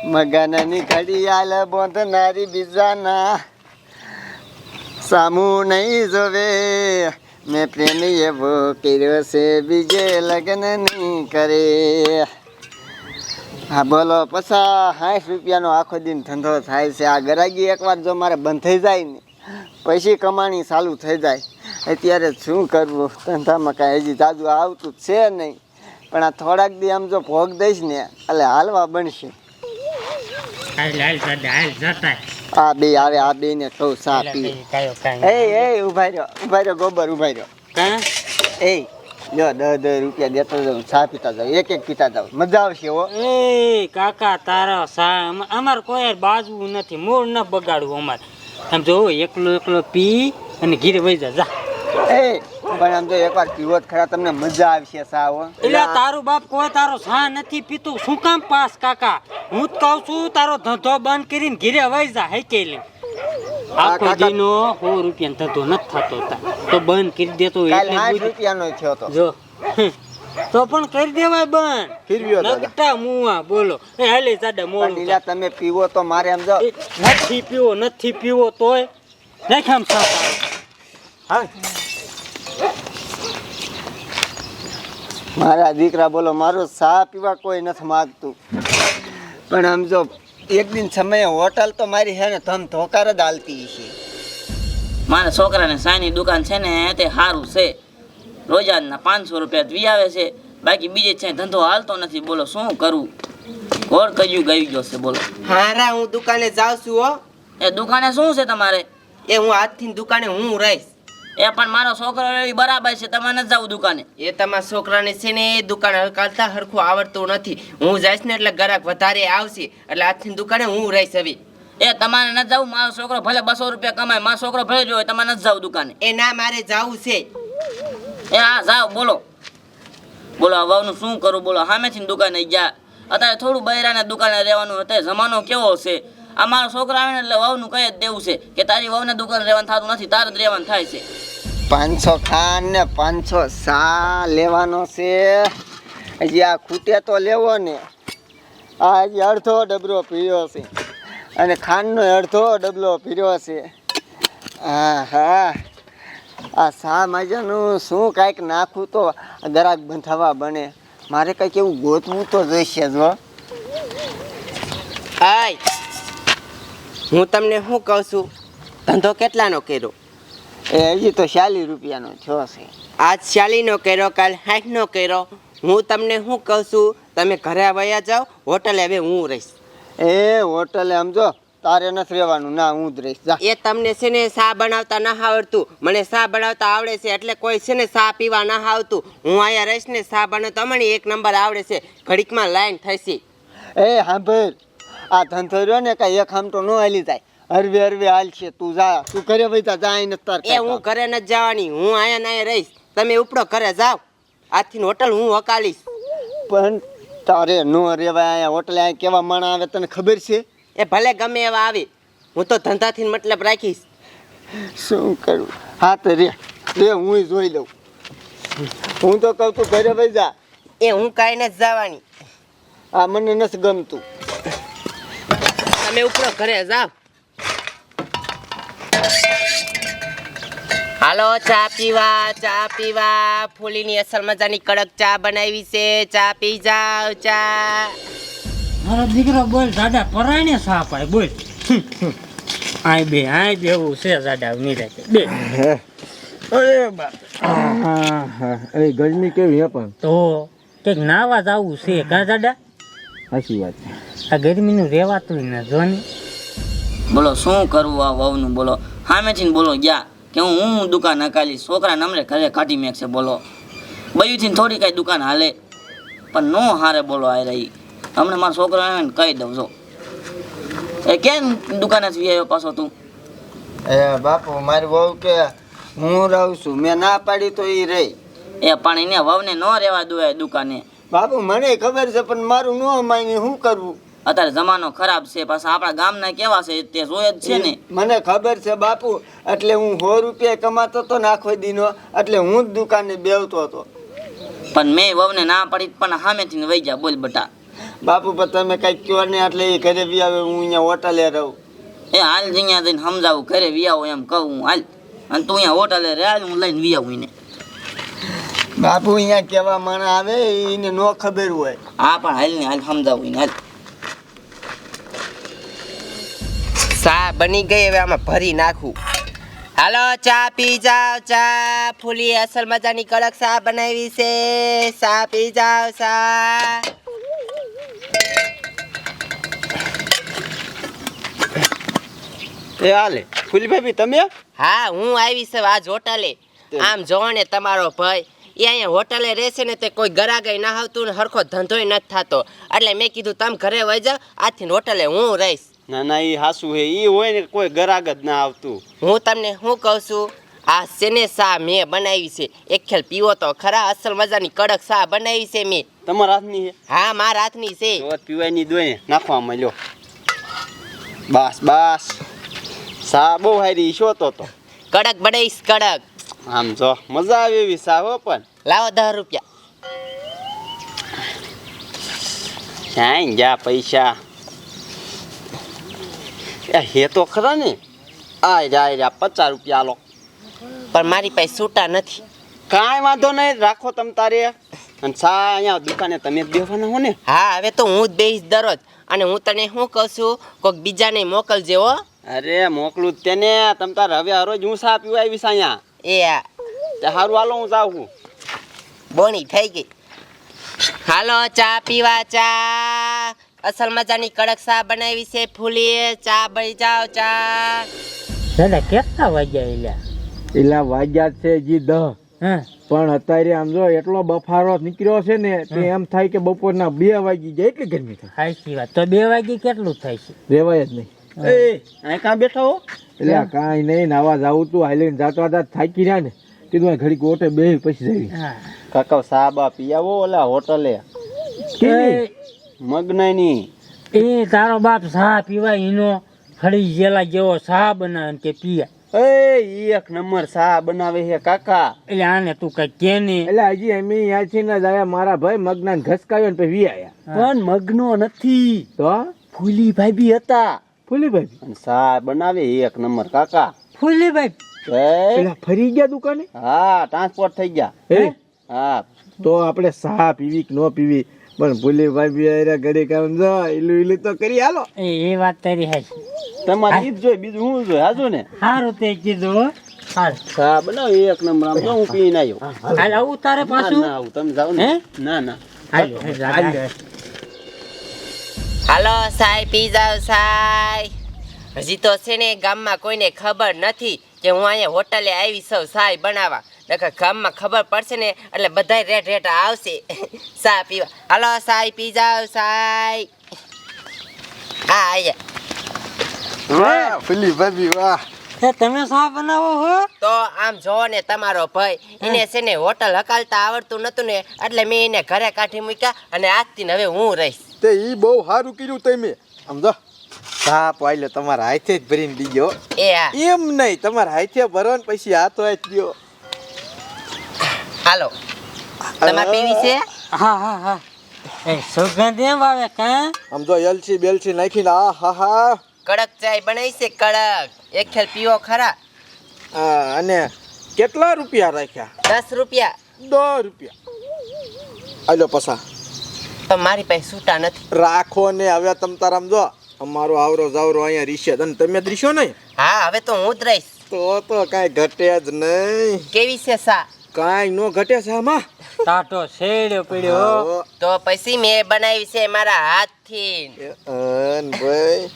મગનની ઘડિયાળ બોંધનારી બીજાના સામું નહીં જોવે. મેં પ્રેમ એવો કર્યો છે બીજે લગ્ન નહીં કરે. હા બોલો પછા 60 રૂપિયાનો આખો દિન ધંધો થાય છે. આ ગરાગી એકવાર જો મારે બંધ થઈ જાય ને પછી કમાણી ચાલુ થઈ જાય. અત્યારે શું કરવું, ધંધામાં કાંઈ હજી જાજુ આવતું જ છે નહીં. પણ આ થોડાક દી આમ જો ભોગ દઈશ ને એટલે હાલવા બનશે. આ બે આવે, આ બે ને કહું સા પી. એ ઉભા રહ્યો ગોબર ઉભા રહ્યો. એ લ્યો 10 રૂપિયા દેતો જાઉં, ચા પીતા જાવ, એક પીતા જાવ, મજા આવશે. હો એ કાકા તારો સા અમાર કોઈ બાજવું નથી, મૂળ ન બગાડવું અમારે. આમ જો એકલો પી અને ઘીરે વહી જા. એ પણ આમ જો એકવાર પીવો ખરા, તમને મજા આવશે સા. હો એટલે તારું બાપ કોઈ તારો સા નથી પીતું, શું કામ પાસ કાકા? હું જ કહું છું તારો ધંધો બંધ કરીને ઘીરે વહી જા. હે કે લે આખો દીનો 100 રૂપિયા ધંધો નથી થતો તો બંધ કરી દેતો. 60 રૂપિયાનો થયો તો જો તો પણ કરી દેવાય બંધ. ફીરવ્યો તો નગટા મુવા બોલો. એ હાલે સાડા મોડું. નીલા તમે પીવો તો મારે આમ જો નથી પીવો તોય દેખ આમ સા. હા મારા દીકરા બોલો, મારું સા પીવા કોઈ નથી માગતું. પણ આમ જો એક દિન સમયે હોટલ તો મારી હે ને ધમ ધોકાર જ હાલતી છે. મારા છોકરાને સાની દુકાન છે ને તે સારું છે, રોજાના 500 રૂપિયા વી આવે છે, બાકી બીજે છે ધંધો હાલતો નથી. બોલો શું કરવું, ઘોર કયું ગઈ ગયો છે. બોલો હારા હું દુકાને જાઉં છું. હો એ દુકાને શું છે તમારે? એ હું આજથી દુકાને હું રહીશ. એ પણ મારો છોકરો બરાબર છે, તમે નથી જાવ દુકાને. એ તમારા છોકરાને છે ને દુકાન હલકાલતા હરખું આવડતું નથી. હું જઈશ ને એટલે ગ્રાહક વધારે આવશે, એટલે આજથી દુકાને હું રહીશ. હવે એ તમારે નથી જવું, મારો છોકરો ભલે 200 રૂપિયા કમાય, મારો છોકરો ભલે જોયો, તમારે નથી જાવ દુકાને. એ ના મારે જવું છે. એ હા જાવ. બોલો આ વાવનું શું કરું? બોલો સામેથી દુકાને જા. અત્યારે થોડું બૈરાને દુકાને રહેવાનું, અત્યારે જમાનો કેવો છે. આ મારો છોકરો આવે ને એટલે વાવનું કહી જ દેવું છે કે તારી વાવને દુકાને રહેવાનું થતું નથી, તારે જ રહેવાનું થાય છે. 500 ખાન ને 500 સા લેવાનો છે. હજી આ ખૂટે તો લેવો ને. આ હજી અડધો ડબરો પીર્યો છે અને ખાંડનો અડધો ડબલો પીર્યો છે. હા આ સા માજાનું શું કાંઈક નાખું તો ગ્રાહક બંધાવા બને. મારે કંઈક એવું ગોતવું તો જોઈશે. જો હાય હું તમને શું કહું છું, ધંધો કેટલાનો કર્યો? એ હજી તો 40 રૂપિયાનો થયો છે. આજ 40નો કર્યો, કાલ 60નો કર્યો. હું તમને શું કહું છું, તમે ઘરે વયા જાઓ, હોટલે હવે હું રહીશ. એ હોટલે સમજો તારે નથી રહેવાનું. ના હું જ રહીશ. જા. એ તમને છે ને ચા બનાવતા ના આવડતું, મને ચા બનાવતા આવડે છે, એટલે કોઈ છે ને ચા પીવા ના આવતું. હું અહીંયા રહીશ ને ચા બનાવતા મને 1 નંબર આવડે છે. ઘડીકમાં લાઈન થશે. એ સાંભળ, આ ધંધો રહ્યો ને કાંઈ એક આમ તો ન હાલી જાય, હરવે હાલ છે. તું જા, તું ઘરે વૈતા જાય ને તાર. એ હું ઘરે નથી જવાની, હું અહીંયા ને અહીંયા રહીશ. તમે ઉપડો ઘરે જાઓ, આજથી હોટલ હું હકાલીશ. પણ તારે નો રેવાય અહીંયા હોટલે. અહીંયા કેવા માણા આવે તને ખબર છે? એ ભલે ગમે એવા આવે, હું તો ધંધાથી મતલબ રાખીશ. શું કરું? હા તો રે હું જોઈ લઉં. હું તો કહું તું ઘરે વઈ જા. એ હું કાંઈ નથી જવાની. આ મને નથી ગમતું. તમે ઉપડો ઘરે જાઓ. હાલો ચા પીવા. ફૂલીની અસલ મજાની કડક ચા બનાવી છે, ચા પી જાઓ. ચા મારો દીકરો બોલ દાદા પરાણે સા પાય બોલ. આય બે એવું છે દાદા નિરાતે બે. અરે બાપ, અરે ગરમી કેવી હે પણ. તો કંઈક નાવા જ આવું છે કા દાદા? સાચી વાત. આ ગરમીનું રહેવાતું ન જોને. બોલો શું કરવું આ વાવનું? બોલો સામેથી બોલો ગયા કે હું દુકાન હકાલીશ, છોકરા નમરે ઘરે કાઢી મેકશે. બોલો બયુથી થોડી કાંઈ દુકાન હાલે પણ નો હારે. બોલો આ રહી હમણાં મારો છોકરો આવે ને કહી દઉં. જો એ કેમ દુકાને જ આવ્યો પાછો તું? એ બાપુ મારી વહુ કે હું રહું છું, મેં ના પાડી તો એ રહી. એ પણ એને વહુને ન રહેવા દો દુકાને. બાપુ મને ખબર છે પણ મારું ન માની શું કરવું? અત્યારે જમાનો ખરાબ છે, પાછા આપણા ગામના કેવા છે તે જોયે જ છે ને. મને ખબર છે બાપુ, એટલે હું 100 રૂપિયા કમાતો હતો ને આખો દીનો, એટલે હું જ દુકાને બેવતો હતો. પણ મેં વહુને ના પાડી પણ સામેથી વહી જા. બોલ બટા. બાપુ પણ તમે કઈક કયો ને એટલે એ ઘરે બી આવે, હું અહીંયા હોટલે રહું. એ હાલ અહીંયા જઈને સમજાવું ઘરે વી આવો એમ કહું હું હાલ. અને તું અહીંયા હોટલે રે હાલ, હું લઈને વી આવું એને. બાપુ અહીંયા કેવા માણસ આવે એને નો ખબર હોય. હા પણ હાલ ને હાલ સમજાવું એને હાલ. સા બની ગઈ, હવે આમાં ભરી નાખું. હાલો ચા પી જાવ, ચા ફૂલી અસલ મજાની કડક ચા બનાવી છે. ચા પી જાવ, ચા. એ હાલે ફૂલી ભાભી તમે? હા હું આવી છે આજ હોટલે. આમ જોવો ને તમારો ભાઈ એ અહીંયા હોટલે રહેશે ને તે કોઈ ગરાગઈ ના આવતું ને હરખો ધંધોય નથી થતો, એટલે મેં કીધું તમે ઘરે વહી જાઓ, આજથી હોટલે હું રહીશ. ના ના એ હાસુ હે, એ હોય ને કોઈ ગરાગ જ ના આવતું. હું તમને શું કહું છું, આ શેને ચા મેં બનાવી છે, એક ખેલ પીવો તો ખરા, અસલ મજાની કડક ચા બનાવી છે મેં. તમારા હાથની હે? હા મારા હાથની છે. જો પીવાની દોય ને નાખવા મળ્યો. બસ બસ, સા બહુ હારી શોતો તો. કડક બનાવીશ કડક. આમ જો મજા આવે એવી સા હો. પણ લાવો 10 રૂપિયા. ક્યાંય ગયા પૈસા? એ હે તો ખરા ને. આ રહ્યા 50 રૂપિયા લો. પણ મારી પાસે છૂટા નથી. કાંઈ વાંધો નહીં, રાખો તમ તારે. અને સા અહીંયા દુકાને તમે જ બેસવાના હો ને? હા હવે તો હું જ બેહીશ દરરોજ. અને હું તને શું કહું છું, કોઈક બીજાને મોકલજે હો. અરે મોકલું જ તેને. તમ તાર હવે હરોજ હું સા પીવા આવીશ અહીંયા. એ આ તે સારું હાલો હું જાઉં છું. બોણી થઈ ગઈ. હાલો ચા પીવા, ચા અસલ મજાની કડક ચા બનાવી છે ફૂલી. ચા બની જાવ, ચા. દાદા કેટલા વાગ્યા એલા? એલા વાગ્યા છે જી 10. હા પણ અત્યારે આમ જો એટલો બફારો નીકળ્યો છે ને તે એમ થાય કે બપોરના 2 વાગી જાય, એટલી ગરમી થાય. સાચી વાત. તો 2 વાગે કેટલું થાય છે? રેવાય જ નહીં. એ અહીં કાં બેઠા હો? એટલે કાંઈ નહીં, નાવા જાવું તું હાલીને જાતા હતા, થાકી રહ્યા ને કીધું આ ઘડીક ઓટે બેહી પછી જઈ. હા કાકા સા બા પી આવો ઓલા હોટલે. એ મગનાની એ તારો બાપ ચા પીવાય એનો ખડી જેલા જેવો ચા બનાવે કે પીયા. એ એક નંબર સા બનાવે છે કાકા. એટલે આને તું કઈ કે ને. એટલે હજી એમ યાછી ના જાય મારા ભાઈ મગના ઘસકાયો ને પછી વી આયા. પણ મગનો નથી, તો ફૂલી ભાભી હતા. ફૂલીભાઈ અને સા બનાવે એક નંબર કાકા. ફૂલીભાઈ પેલા ફરી ગયા દુકાને? હા ટ્રાન્સપોર્ટ થઈ ગયા. હે હા તો આપણે સા પીવી કે ન પીવી, પણ ફૂલીભાઈ બી આયરા ઘડીક આમ જો ઈલું ઈલું તો કરી હાલો. એ વાત તારી હાચી. તમારે ઈ જ જોઈ, બીજું હું જોઈ? હાજો ને સારું તે કીધું હો. હાલ સા બનાવે એક નંબર. આમ જો હું પીને આવ્યો. હાલ આવું તારે પાછું. ના આવું તમે જાઓ ને. ના ના હાલ હાલ હાલો સાય પી જાવ, સાય. હજી તો છે ને ગામમાં કોઈને ખબર નથી કે હું અહીંયા હોટલે આવી છું સાય બનાવવા. નકર ગામમાં ખબર પડશે ને એટલે બધાય રેટ રેટ આવશે ચા પીવા. હાલો સાય પી જાવ, સાય. હા આયા. વાહ ફૂલી ભાભી વાહ. એ તમે ચા બનાવો હો? તો આમ જોવો ને તમારો ભાઈ એને છે ને હોટલ હકાલતા આવડતું નતું ને એટલે મેં એને ઘરે કાઢી મૂક્યા અને આજથી ને હવે હું રહીશ. તે ઈ બહુ સારું કર્યું તમે. આમ જો સા પાયલો તમારા હાથે જ ભરીને દીજો. એ હા એમ નહીં, તમારા હાથે ભરો ને પછી હાથો હાથ દ્યો. હાલો તમારે પીવી છે? હા હા હા. એ સુગંધ એમ આવે કા? આમ જો એલચી બેલચી નાખીને આ હા હા. કડક ચાય બનાવી છે કડક. એક ખેલ પીવો ખરા. અને કેટલા રૂપિયા રાખ્યા? 10 રૂપિયા. 10 રૂપિયા. આલો પસા પણ મારી પાસે છૂટા નથી. રાખો ને હવે તમ તારામ જો અમારો આવરો જાવરો અહીંયા રીશે અને તમે જ રીશો નહીં. હા હવે તો હું જ રહીશ. તો કાંઈ ઘટે જ નહીં. કેવી છે સા? કાંઈ નો ઘટે છે આમાં. ટાટો શેડ્યો પડ્યો. તો પછી મેં બનાવી છે મારા હાથથી. ભાઈ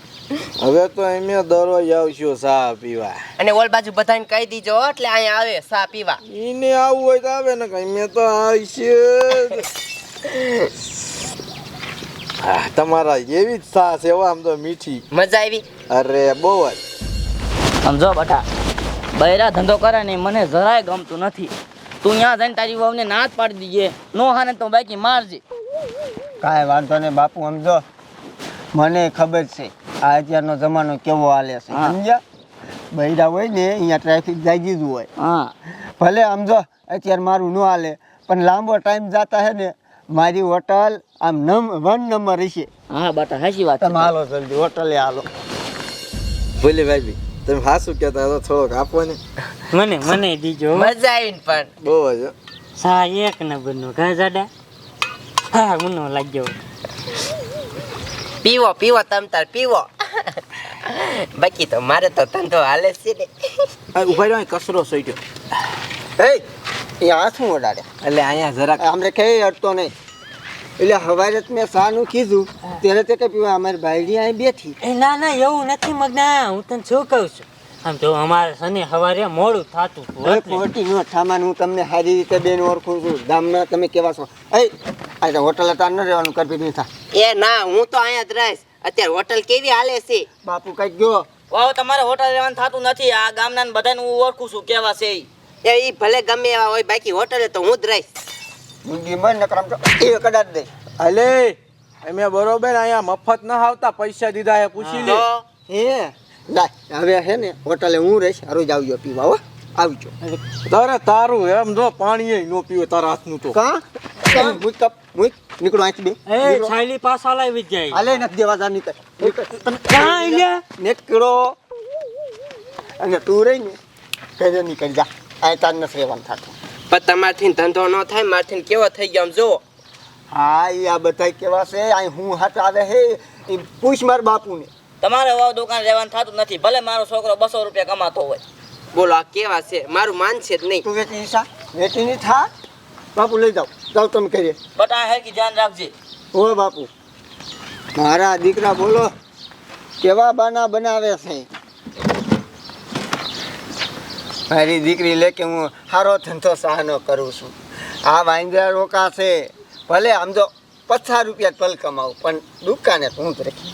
હવે તો અમે દરરોજ આવશું ચા પીવા. અને ઓલ બાજુ બધાને કહી દીજો એટલે અહીંયા આવે ચા પીવા. ઈને આવું હોય તો આવે ને કઈ મેં તો આવશે. તમારા જેવી જ ચા છે આમ તો મીઠી. મજા આવી? અરે બહુ જ. સમજો બટા, બૈરા ધંધો કરે ને મને જરાય ગમતું નથી. તું ત્યાં જઈને તારી વહુને ના જ પાડી દીજે, નો હાને તો બાકી મારજે. કાંઈ વાંધો નહીં બાપુ. સમજો મને ખબર છે આ અત્યારનો જમાનો કેવો હાલે છે. હા. સમજ્યા? બૈરા હોય ને અહીંયા ટ્રાફિક જાગી જ હોય. હા ભલે સમજો અત્યારે મારું ન હાલે પણ લાંબો ટાઈમ જતા હે ને મારી હોટલ આમ 1 નંબર હશે. હા બાટા હાચી વાત છે. તમે હાલો જલ્દી હોટલે હાલો. બોલે ભાઈ તમે હાસું કહેતા હતા થોડોક આપો ને. મને દીજો મજા આવી ને પણ બહુ જ હો. સા એક નંબરનો ઘા જાડા હા મને લાગ્યો પીવો પીવો તમ તાર પીવો બાકી તો મારે તો ધંધો હાલે જ છે ને આ ઉભા રહ્યો અહીં કચરો સઈટ્યો. એ હાથ હું ઓડાડે એટલે અહીંયા જરાક અમને કઈ અડતો નહીં. એટલે હવારે જ મેં સાનું કીધું ત્યારે તે કઈ પીવા અમારી બાયડી અહીં બેઠી. એ ના ના એવું નથી મગના હું તને શું કહું છું આમ તો અમારે શનિ સવારે મોડું થતું હતું હવે એટલે. ખોટી નો ઠામાન હું તમને સારી રીતે બેન ઓળખું છું. ગામના તમે કેવા છો? એ હોટલ તાર ન રહેવાનું કરવી નહીં થા. એ ના હું તો અહીંયા જ રહીશ અત્યારે હોટલ કેવી હાલે છે બાપુ કઈ ગયો વાવ તમારે હોટલ રહેવાનું થતું નથી. આ ગામના ને બધાને હું ઓળખું છું કેવા છે ઈ. એ ભલે ગમે એવા હોય બાકી હોટલે તો હું જ રહીશ મુંડી માં નકરામ તો એ કદાચ દે. અલે અમે બરોબર અહીંયા મફત ન આવતા પૈસા દીધા હે પૂછી લે. તો હે લાય હવે હે ને હોટલે હું રહીશ. રોજ આવજો પીવા હો. આવજો. તારે તારું એમ જો પાણી નો પીવે તારા હાથનું તો. કા મુઈ કપ મુઈ નીકળો અહીંથી બે. એ છાયલી પાછા લાવી જાય હાલે નથી દેવા જા નીકળ. ક્યાં એલ્યા નીકળો અને તું રહી ને ઘરે નીકળી જા. આ તાર નથી રહેવાનું થતું. પણ તમારથી ધંધો ન થાય મારથી કેવો થઈ ગયો આમ જો હા એ આ બધા કેવા છે અહીં હું હાથ આવે હે એ પૂછ માર બાપુને. તમારે વાવ દુકાન રહેવાનું થતું નથી. ભલે મારો છોકરો 200 રૂપિયા કમાતો હોય. બોલો આ કેવા છે મારું માન છે જ નહીં તું વેચી ઈશા વેચી ની થા. બાપુ લઈ જાઓ જાઓ તમે કરીએ. બટ આ હેરકી ધ્યાન રાખજે. હો બાપુ મારા દીકરા બોલો કેવા બાના બનાવે છે. મારી દીકરી લે કે હું સારો ધંધો સહાનો કરું છું. આ વાંદરા રોકા છે ભલે આમ તો 50 રૂપિયા પલ કમાવું પણ દુકાને હું જ રાખી.